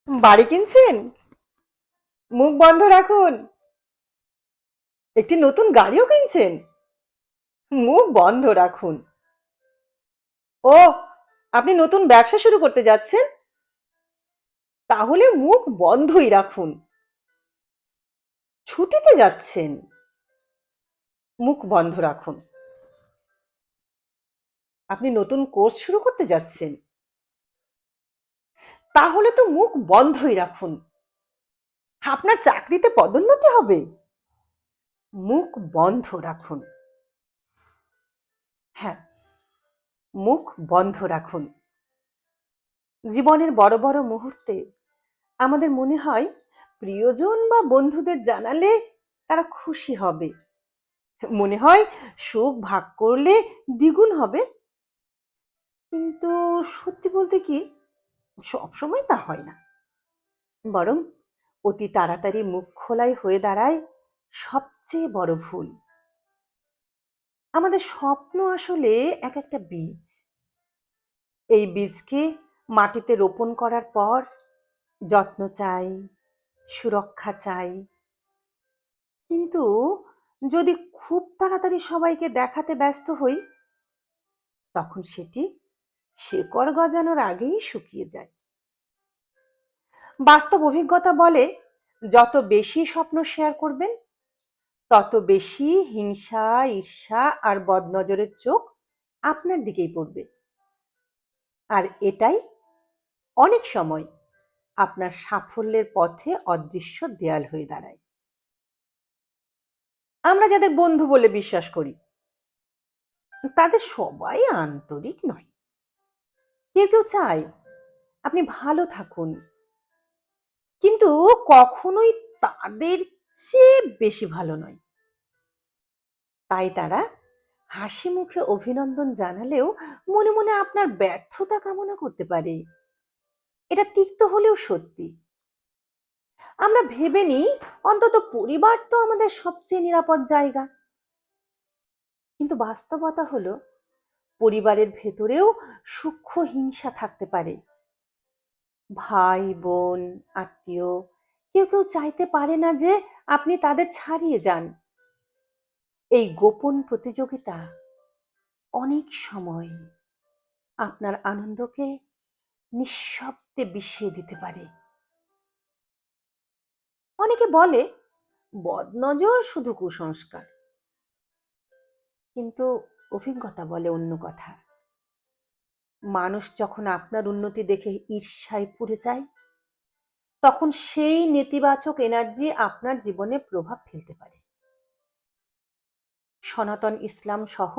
বাড়ি কিনছেন? মুখ বন্ধ রাখুন। একটি নতুন গাড়িও কিনছেন? মুখ বন্ধ রাখুন। ও, আপনি নতুন ব্যবসা শুরু করতে যাচ্ছেন? তাহলে মুখ বন্ধই রাখুন। ছুটিতে যাচ্ছেন? মুখ বন্ধ রাখুন। আপনি নতুন কোর্স শুরু করতে যাচ্ছেন? তাহলে তো মুখ বন্ধই রাখুন। আপনার চাকরিতে পদোন্নতি হবে? মুখ বন্ধ রাখুন। হ্যাঁ, মুখ বন্ধ রাখুন। জীবনের বড় বড় মুহূর্তে আমাদের মনে হয় প্রিয়জন বা বন্ধুদের জানালে তারা খুশি হবে। মনে হয় সুখ ভাগ করলে দ্বিগুণ হবে। কিন্তু সত্যি বলতে কি, সবসময় তা হয় না। বরং অতি তাড়াতাড়ি মুখ খোলাই হয়ে দাঁড়ায় সবচেয়ে বড় ভুল। আমাদের স্বপ্ন আসলে এক একটা বীজ। এই বীজকে মাটিতে রোপণ করার পর যত্ন চাই, সুরক্ষা চাই। কিন্তু যদি খুব তাড়াতাড়ি সবাইকে দেখাতে ব্যস্ত হই, তখন সেটি শেকড় গজানোর আগেই শুকিয়ে যায়। বাস্তব অভিজ্ঞতা বলে, যত বেশি স্বপ্ন শেয়ার করবেন, তত বেশি হিংসা, ঈর্ষা আর বদনজরের চোখ আপনার দিকেই পড়বে। আর এটাই অনেক সময় আপনার সাফল্যের পথে অদৃশ্য দেয়াল হয়ে দাঁড়ায়। আমরা যাদের বন্ধু বলে বিশ্বাস করি, তাদের সবাই আন্তরিক নয়। কেউ কেউ চায় আপনি ভালো থাকুন, কিন্তু কখনোই তাদের চেয়ে বেশি ভালো নয়। তাই তারা হাসি মুখে অভিনন্দন জানালেও মনে মনে আপনার ব্যর্থতা কামনা করতে পারে। এটা তিক্ত হলেও সত্যি। আমরা ভেবে নিই অন্তত পরিবার তো আমাদের সবচেয়ে নিরাপদ জায়গা। কিন্তু বাস্তবতা হলো, পরিবারের ভেতরেও সূক্ষ্ম হিংসা থাকতে পারে। ভাই বোন, আত্মীয়, কেউ কেউ চাইতে পারে না যে আপনি তাদের ছাড়িয়ে যান। এই গোপন প্রতিযোগিতা অনেক সময় আপনার আনন্দকে নিঃশব্দে বিষিয়ে দিতে পারে। অনেকে বলে বদনজর শুধু কুসংস্কার, কিন্তু অভিজ্ঞতা বলে অন্য কথা। মানুষ যখন আপনার উন্নতি দেখে ঈর্ষায় পুড়ে যায়, তখন সেই নেতিবাচক এনার্জি আপনার জীবনে প্রভাব ফেলতে পারে। সনাতন ইসলাম সহ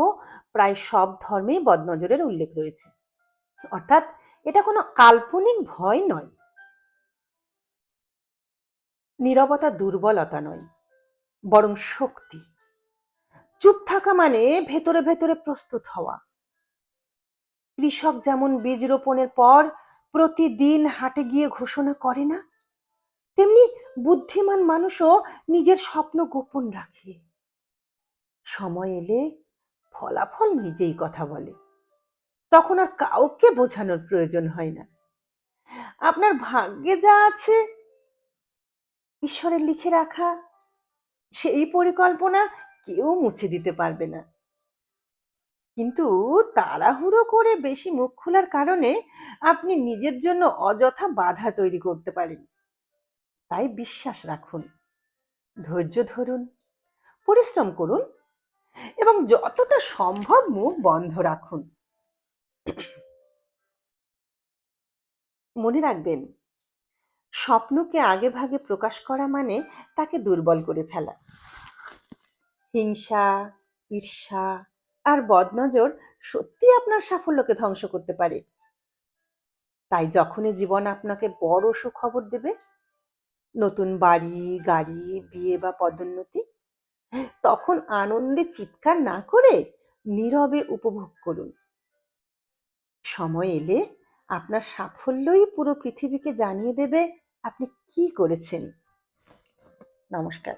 প্রায় সব ধর্মেই বদনজরের উল্লেখ রয়েছে। অর্থাৎ এটা কোনো কাল্পনিক ভয় নয়। নীরবতা দুর্বলতা নয়, বরং শক্তি। চুপ থাকা মানে ভেতরে ভেতরে প্রস্তুত হওয়া। কৃষক যেমন বীজ রোপণের পর প্রতিদিন হাটে গিয়ে ঘোষণা করে না, তেমনি বুদ্ধিমান মানুষও নিজের স্বপ্ন গোপন রাখে। সময় এলে ফলাফল নিজেই কথা বলে। তখন আর কাউকে বোঝানোর প্রয়োজন হয় না। আপনার ভাগ্যে যা আছে, ঈশ্বরের লিখে রাখা, সেই পরিকল্পনা কেউ মুছে দিতে পারবে না। কিন্তু তাড়াহুড়ো করে বেশি মুখ খোলার কারণে আপনি নিজের জন্য অযথা বাধা তৈরি করতে পারেন। তাই বিশ্বাস রাখুন, ধৈর্য ধরুন, পরিশ্রম করুন এবং যতটা সম্ভব মুখ বন্ধ রাখুন। মনে রাখবেন, স্বপ্নকে আগেভাগে প্রকাশ করা মানে তাকে দুর্বল করে ফেলা। হিংসা, ঈর্ষা আর বদনজর সত্যি আপনার সাফল্যকে ধ্বংস করতে পারে। তাই যখনই জীবন আপনাকে বড় সুখবর দেবে, নতুন বাড়ি, গাড়ি, বিয়ে বা পদোন্নতি, তখন আনন্দে চিৎকার না করে নীরবে উপভোগ করুন। সময় এলে আপনার সাফল্যই পুরো পৃথিবীকে জানিয়ে দেবে আপনি কি করেছেন। নমস্কার।